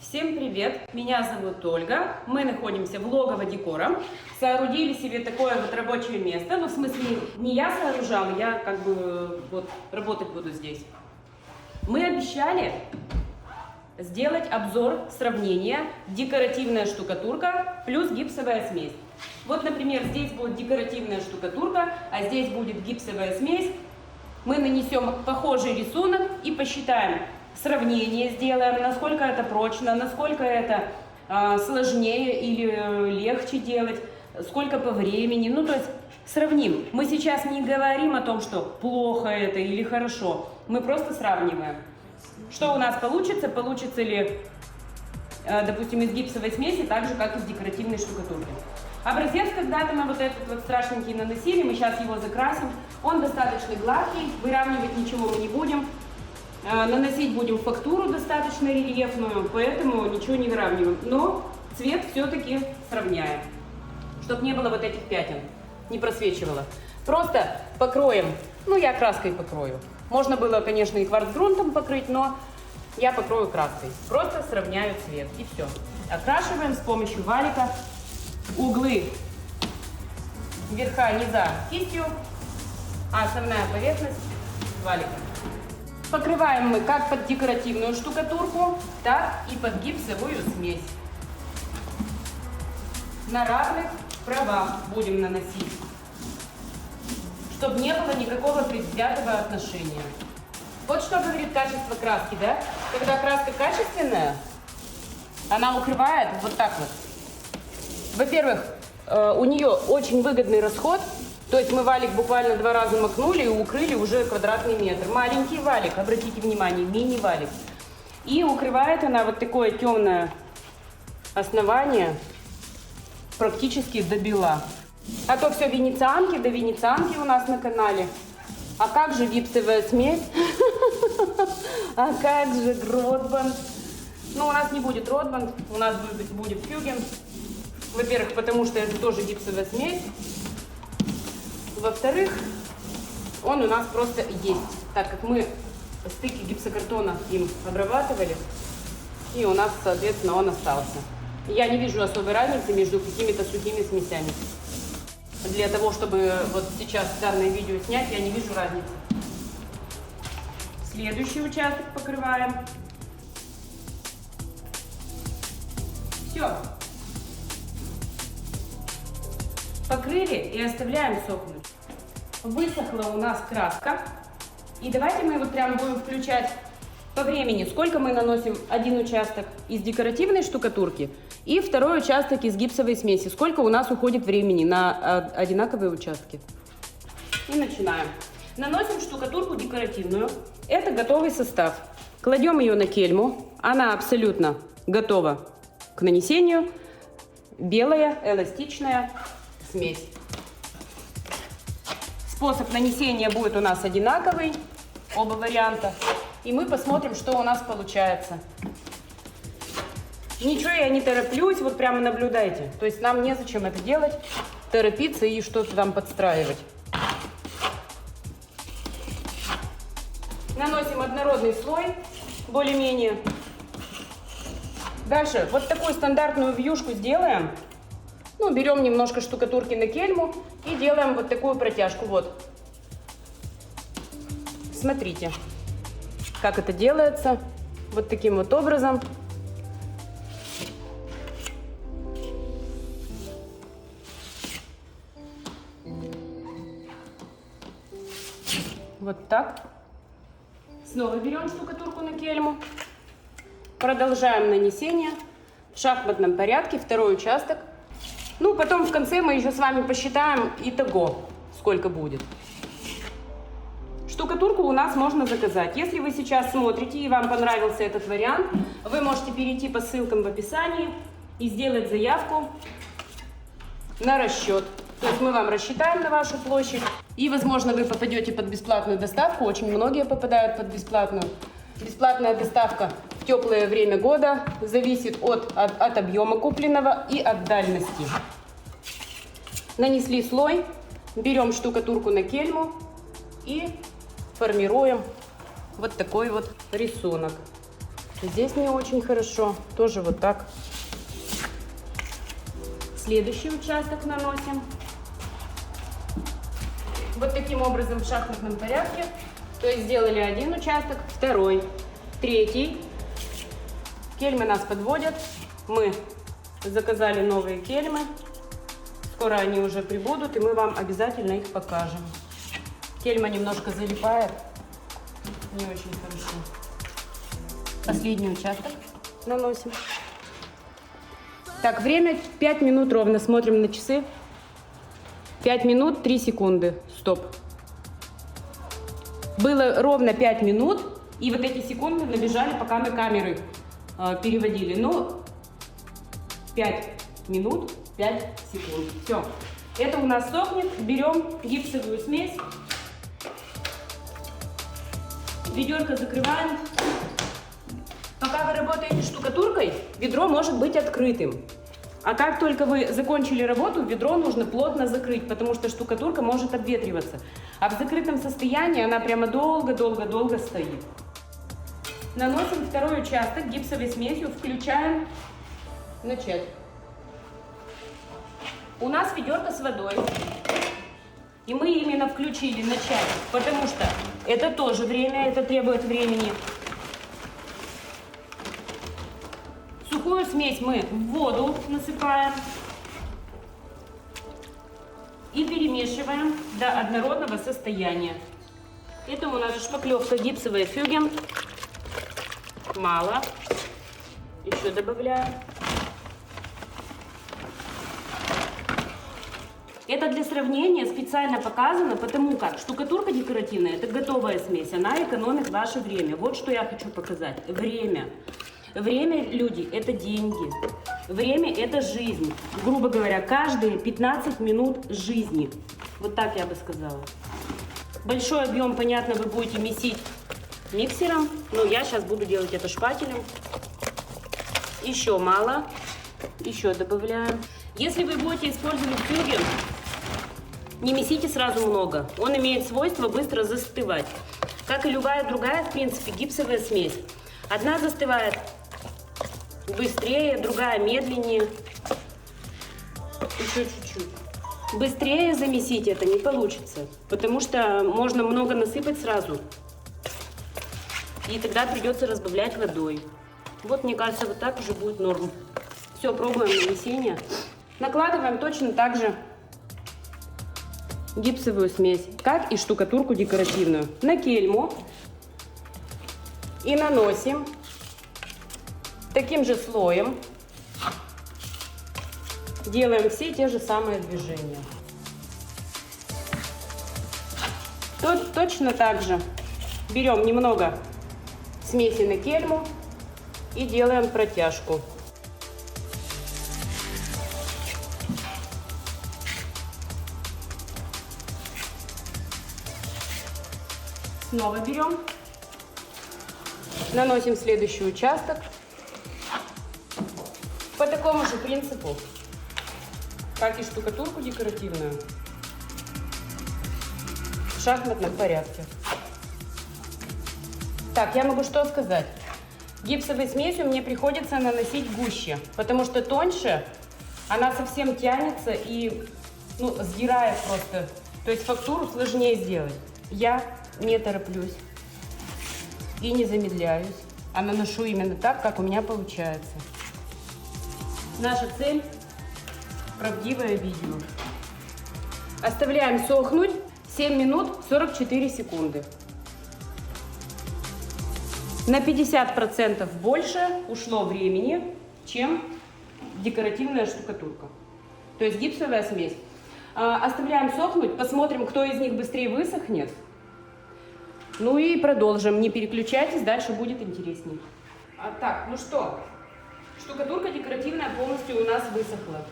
Всем привет! Меня зовут Ольга. Мы находимся в Логово Декора. Соорудили себе такое вот рабочее место. Ну, в смысле, не я сооружала, я как бы вот работать буду здесь. Мы обещали сделать обзор сравнения декоративная штукатурка плюс гипсовая смесь. Вот, например, здесь будет декоративная штукатурка, а здесь будет гипсовая смесь. Мы нанесем похожий рисунок и посчитаем, сравнение сделаем, насколько это прочно, насколько это сложнее или легче делать, сколько по времени. Ну, то есть сравним. Мы сейчас не говорим о том, что плохо это или хорошо. Мы просто сравниваем. Что у нас получится? Получится ли, допустим, из гипсовой смеси так же, как и из декоративной штукатурки. Образец когда-то мы вот этот вот страшненький наносили, мы сейчас его закрасим. Он достаточно гладкий, выравнивать ничего мы не будем. Наносить будем фактуру достаточно рельефную, поэтому ничего не выравниваем. Но цвет все-таки сравняем, чтобы не было вот этих пятен, не просвечивало. Просто покроем, ну я краской покрою. Можно было, конечно, и кварцгрунтом покрыть, но я покрою краской. Просто сравняю цвет и все. Окрашиваем с помощью валика углы верха, низа кистью, а основная поверхность валиком. Покрываем мы как под декоративную штукатурку, так и под гипсовую смесь. На равных правах будем наносить, чтобы не было никакого предвзятого отношения. Вот что говорит качество краски, да? Когда краска качественная, она укрывает вот так вот. Во-первых, у нее очень выгодный расход. То есть мы валик буквально 2 раза макнули и укрыли уже квадратный метр. Маленький валик, обратите внимание, мини-валик. И укрывает она вот такое темное основание практически до бела. А то все венецианки, до венецианки у нас на канале. А как же гипсовая смесь? А как же Ротбанд? Ну, у нас не будет Ротбанд, у нас будет Фюген. Во-первых, потому что это тоже гипсовая смесь. Во-вторых, он у нас просто есть, так как мы стыки гипсокартона им обрабатывали, и у нас, соответственно, он остался. Я не вижу особой разницы между какими-то сухими смесями. Для того, чтобы вот сейчас данное видео снять, я не вижу разницы. Следующий участок покрываем. Все. Покрыли и оставляем сохнуть. Высохла у нас краска. И давайте мы вот прям будем включать по времени, сколько мы наносим один участок из декоративной штукатурки и второй участок из гипсовой смеси. Сколько у нас уходит времени на одинаковые участки. И начинаем. Наносим штукатурку декоративную. Это готовый состав. Кладем ее на кельму. Она абсолютно готова к нанесению. Белая, эластичная смесь. Способ нанесения будет у нас одинаковый, оба варианта. И мы посмотрим, что у нас получается. Ничего я не тороплюсь, вот прямо наблюдайте. То есть нам незачем это делать, торопиться и что-то там подстраивать. Наносим однородный слой, более-менее. Дальше вот такую стандартную вьюшку сделаем. Ну, берем немножко штукатурки на кельму и делаем вот такую протяжку. Вот. Смотрите, как это делается. Вот таким вот образом. Вот так. Снова берем штукатурку на кельму. Продолжаем нанесение в шахматном порядке. Второй участок. Ну, потом в конце мы еще с вами посчитаем итого, сколько будет. Штукатурку у нас можно заказать. Если вы сейчас смотрите и вам понравился этот вариант, вы можете перейти по ссылкам в описании и сделать заявку на расчет. То есть мы вам рассчитаем на вашу площадь. И, возможно, вы попадете под бесплатную доставку. Очень многие попадают под бесплатную. Бесплатная доставка в теплое время года зависит от объема купленного и от дальности. Нанесли слой, берем штукатурку на кельму и формируем вот такой вот рисунок. Здесь не очень хорошо. Тоже вот так. Следующий участок наносим. Вот таким образом в шахматном порядке. То есть сделали один участок, второй, третий. Кельмы нас подводят. Мы заказали новые кельмы. Скоро они уже прибудут, и мы вам обязательно их покажем. Кельма немножко залипает. Не очень хорошо. Последний участок наносим. Так, время 5 минут ровно. Смотрим на часы. 5 минут 3 секунды. Стоп. Было ровно 5 минут, и вот эти секунды набежали, пока мы камеры переводили. Но 5 минут 5 секунд. Все. Это у нас сохнет. Берем гипсовую смесь. Ведерко закрываем. Пока вы работаете штукатуркой, ведро может быть открытым. А как только вы закончили работу, ведро нужно плотно закрыть, потому что штукатурка может обветриваться. А в закрытом состоянии она прямо долго-долго-долго стоит. Наносим второй участок гипсовой смесью, включаем. Начать. У нас ведерко с водой. И мы именно включили начать, потому что это тоже время, это требует времени. Сухую смесь мы в воду насыпаем и перемешиваем до однородного состояния. Это у нас шпаклевка гипсовая фюген. Мало. Еще добавляем. Это для сравнения специально показано, потому как штукатурка декоративная – это готовая смесь, она экономит ваше время. Вот что я хочу показать. Время. Время, люди, это деньги. Время – это жизнь. Грубо говоря, каждые 15 минут жизни. Вот так я бы сказала. Большой объем, понятно, вы будете месить миксером, но я сейчас буду делать это шпателем. Еще мало. Еще добавляем. Если вы будете использовать фюген, не месите сразу много. Он имеет свойство быстро застывать. Как и любая другая, в принципе, гипсовая смесь. Одна застывает быстрее, другая медленнее. Еще чуть-чуть. Быстрее замесить это не получится, потому что можно много насыпать сразу. И тогда придется разбавлять водой. Вот, мне кажется, вот так уже будет норм. Все, пробуем нанесение. Накладываем точно так же гипсовую смесь, как и штукатурку декоративную, на кельму и наносим таким же слоем. Делаем все те же самые движения. Точно так же берем немного смеси на кельму и делаем протяжку. Снова берем, наносим следующий участок по такому же принципу, как и штукатурку декоративную, в шахматном порядке. Так, я могу что сказать. Гипсовой смесью мне приходится наносить гуще, потому что тоньше она совсем тянется и сдирает просто. То есть фактуру сложнее сделать. Я не тороплюсь и не замедляюсь, а наношу именно так, как у меня получается. Наша цель – правдивое видео. Оставляем сохнуть 7 минут 44 секунды. На 50% больше ушло времени, чем декоративная штукатурка. То есть гипсовая смесь. Оставляем сохнуть, посмотрим, кто из них быстрее высохнет. Ну и продолжим. Не переключайтесь, дальше будет интереснее. Так, ну что, штукатурка декоративная полностью у нас высохла.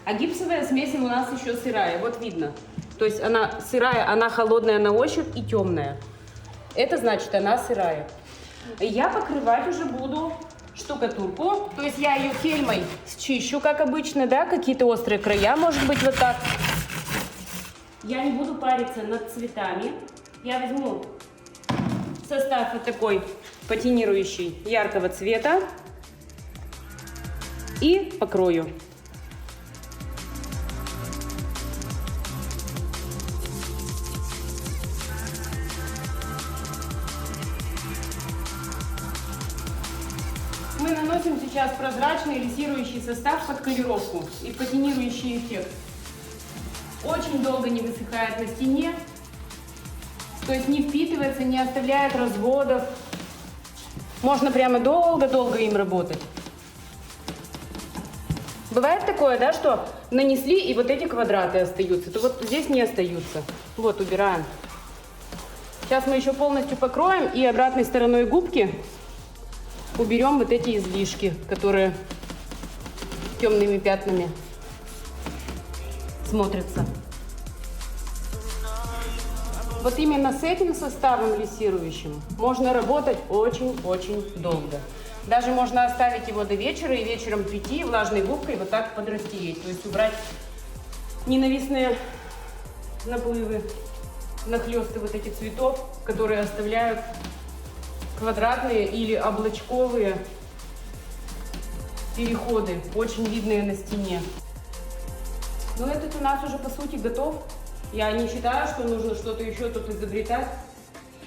А гипсовая смесь у нас еще сырая, вот видно. То есть она сырая, она холодная на ощупь и темная. Это значит, она сырая. Я покрывать уже буду штукатурку. То есть я ее кельмой счищу, как обычно, да, какие-то острые края, может быть, вот так. Я не буду париться над цветами. Я возьму состав вот такой патинирующий яркого цвета и покрою. Мы наносим сейчас прозрачный лиссирующий состав под колеровку и патинирующий эффект. Очень долго не высыхает на стене, то есть не впитывается, не оставляет разводов. Можно прямо долго-долго им работать. Бывает такое, да, что нанесли и вот эти квадраты остаются, то вот здесь не остаются. Вот, убираем. Сейчас мы еще полностью покроем и обратной стороной губки уберем вот эти излишки, которые темными пятнами смотрятся. Вот именно с этим составом лиссирующим можно работать очень-очень долго. Даже можно оставить его до вечера и вечером прийти влажной губкой вот так подрастереть. То есть убрать ненавистные наплывы, нахлесты вот этих цветов, которые оставляют квадратные или облачковые переходы, очень видные на стене. Но этот у нас уже по сути готов. Я не считаю, что нужно что-то еще тут изобретать.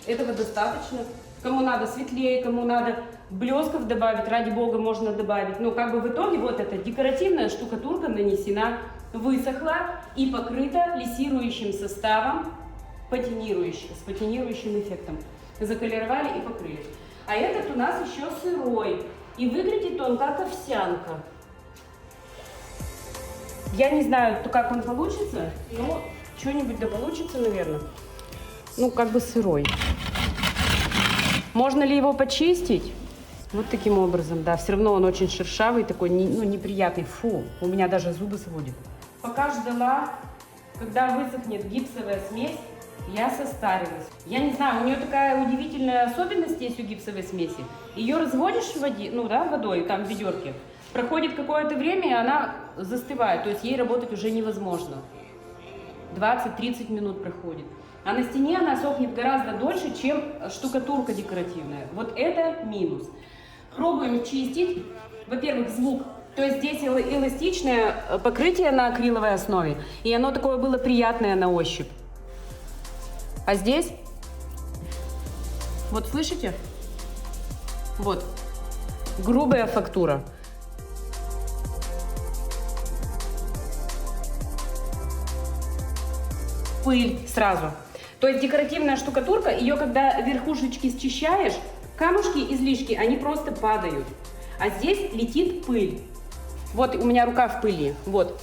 Этого достаточно. Кому надо светлее, кому надо блесков добавить, ради бога, можно добавить. Но как бы в итоге вот эта декоративная штукатурка нанесена, высохла и покрыта лиссирующим составом, с патинирующим эффектом. Заколеровали и покрыли. А этот у нас еще сырой. И выглядит он как овсянка. Я не знаю, как он получится, но что-нибудь да получится, наверное. Ну, как бы сырой. Можно ли его почистить? Вот таким образом, да. Все равно он очень шершавый, такой, ну, неприятный. Фу, у меня даже зубы сводят. Пока ждала, когда высохнет гипсовая смесь, я состарилась. Я не знаю, у нее такая удивительная особенность есть у гипсовой смеси. Ее разводишь в воде, ну да, водой, там в ведерке. Проходит какое-то время, и она застывает. То есть ей работать уже невозможно. 20-30 минут проходит. А на стене она сохнет гораздо дольше, чем штукатурка декоративная. Вот это минус. Пробуем чистить. Во-первых, звук. То есть здесь эластичное покрытие на акриловой основе. И оно такое было приятное на ощупь. А здесь, вот слышите? Вот, грубая фактура. Пыль сразу. То есть декоративная штукатурка, ее когда верхушечки счищаешь, камушки, излишки, они просто падают. А здесь летит пыль. Вот у меня рука в пыли, вот.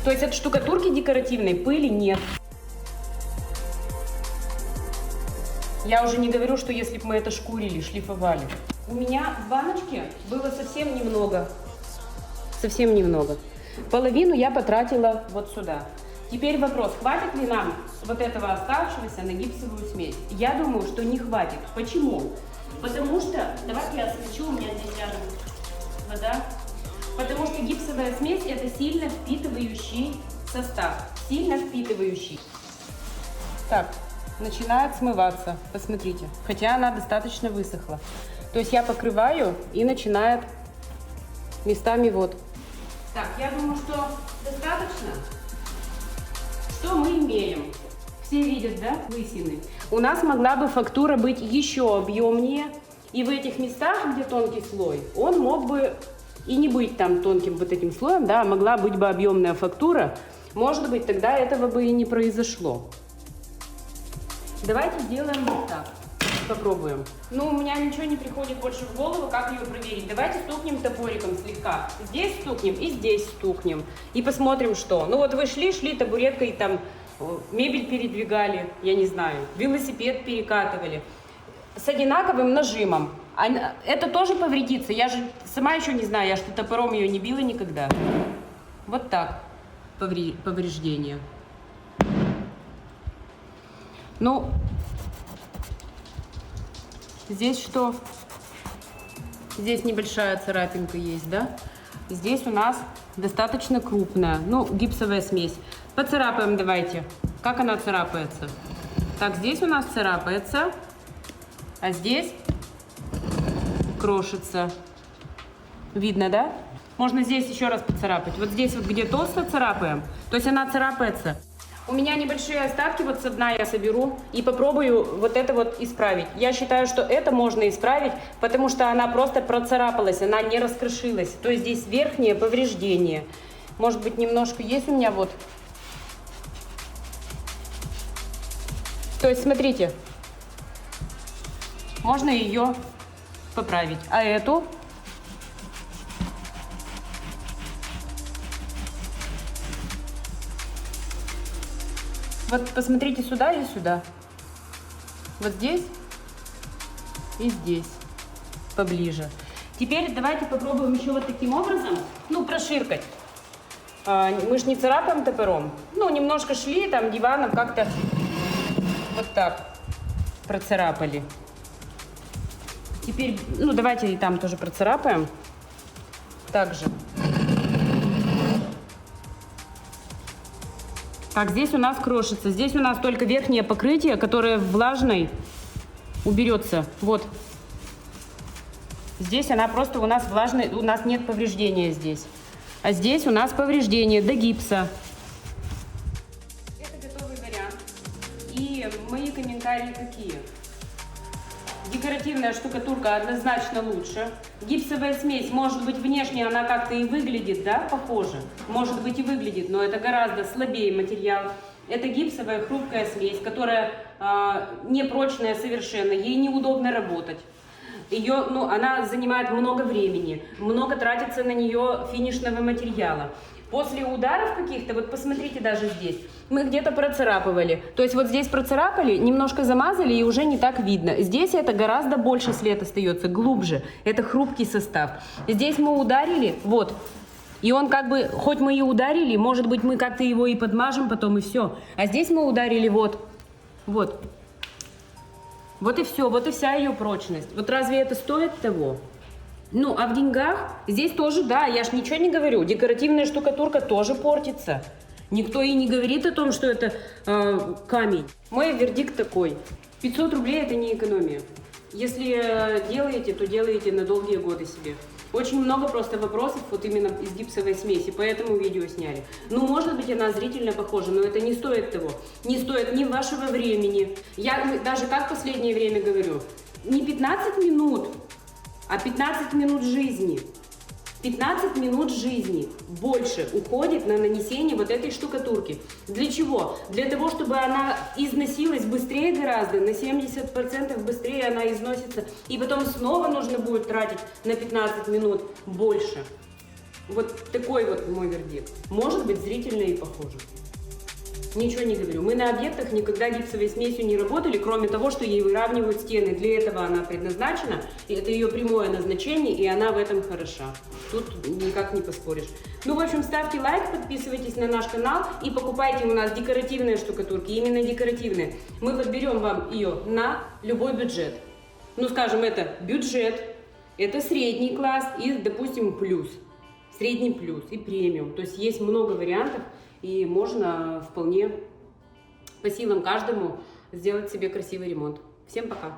То есть от штукатурки декоративной пыли нет. Я уже не говорю, что если бы мы это шкурили, шлифовали. У меня в баночке было совсем немного. Совсем немного. Половину я потратила вот сюда. Теперь вопрос, хватит ли нам вот этого оставшегося на гипсовую смесь? Я думаю, что не хватит. Почему? Потому что, давайте я освещу, у меня здесь рядом вода. Потому что гипсовая смесь это сильно впитывающий состав. Сильно впитывающий. Так. Начинает смываться, посмотрите, хотя она достаточно высохла. То есть я покрываю и начинает местами вот. Так, я думаю, что достаточно. Что мы имеем? Все видят, да, лысины? У нас могла бы фактура быть еще объемнее, и в этих местах, где тонкий слой, он мог бы и не быть там тонким вот этим слоем, да, могла быть бы объемная фактура. Может быть, тогда этого бы и не произошло. Давайте сделаем вот так. Попробуем. Ну, у меня ничего не приходит больше в голову, как ее проверить. Давайте стукнем топориком слегка. Здесь стукнем и здесь стукнем. И посмотрим, что. Ну, вот вы шли табуреткой, там, мебель передвигали, я не знаю, велосипед перекатывали. С одинаковым нажимом. Это тоже повредится. Я же сама еще не знаю, я что топором ее не била никогда. Вот так. Повреждение. Ну, здесь что? Здесь небольшая царапинка есть, да? Здесь у нас достаточно крупная, ну, гипсовая смесь. Поцарапаем давайте. Как она царапается? Так, здесь у нас царапается. А здесь крошится. Видно, да? Можно здесь еще раз поцарапать. Вот здесь вот, где толсто, царапаем. То есть она царапается. У меня небольшие остатки вот со дна я соберу и попробую вот это вот исправить. Я считаю, что это можно исправить, потому что она просто процарапалась, она не раскрошилась. То есть здесь верхнее повреждение. Может быть, немножко есть у меня вот. То есть, смотрите, можно ее поправить. А эту... Вот посмотрите сюда и сюда. Вот здесь и здесь. Поближе. Теперь давайте попробуем еще вот таким образом, ну, проширкать. Мы же не царапаем топором. Ну, немножко шли там диваном, как-то вот так процарапали. Теперь, ну, давайте и там тоже процарапаем. Также. Так, здесь у нас крошится. Здесь у нас только верхнее покрытие, которое влажной уберется. Вот. Здесь она просто у нас влажная, у нас нет повреждения здесь. А здесь у нас повреждение до гипса. Это готовый вариант. И мои комментарии какие? Декоративная штукатурка однозначно лучше. Гипсовая смесь, может быть, внешне она как-то и выглядит, да, похоже. Может быть и выглядит, но это гораздо слабее материал. Это гипсовая хрупкая смесь, которая непрочная совершенно, ей неудобно работать. Ее, ну, она занимает много времени, много тратится на нее финишного материала. После ударов каких-то, вот посмотрите даже здесь, мы где-то процарапывали. То есть вот здесь процарапали, немножко замазали и уже не так видно. Здесь это гораздо больше след остается, глубже. Это хрупкий состав. Здесь мы ударили, вот. И он как бы, хоть мы и ударили, может быть мы как-то его и подмажем потом и все. А здесь мы ударили вот, вот. Вот и все, вот и вся ее прочность. Вот разве это стоит того? Ну, а в деньгах здесь тоже, да, я ж ничего не говорю. Декоративная штукатурка тоже портится. Никто и не говорит о том, что это камень. Мой вердикт такой. 500 рублей это не экономия. Если делаете, то делаете на долгие годы себе. Очень много просто вопросов вот именно из гипсовой смеси, поэтому видео сняли. Ну, может быть, она зрительно похожа, но это не стоит того. Не стоит ни вашего времени. Я даже как в последнее время говорю, не 15 минут, а 15 минут жизни. 15 минут жизни больше уходит на нанесение вот этой штукатурки. Для чего? Для того, чтобы она износилась быстрее гораздо, на 70% быстрее она износится. И потом снова нужно будет тратить на 15 минут больше. Вот такой вот мой вердикт. Может быть, зрительно и похоже. Ничего не говорю. Мы на объектах никогда гипсовой смесью не работали, кроме того, что ей выравнивают стены. Для этого она предназначена, и это ее прямое назначение, и она в этом хороша. Тут никак не поспоришь. Ну, в общем, ставьте лайк, подписывайтесь на наш канал и покупайте у нас декоративные штукатурки, именно декоративные. Мы подберем вам ее на любой бюджет. Ну, скажем, это бюджет, это средний класс и, допустим, плюс. Средний плюс и премиум. То есть есть много вариантов. И можно вполне по силам каждому сделать себе красивый ремонт. Всем пока!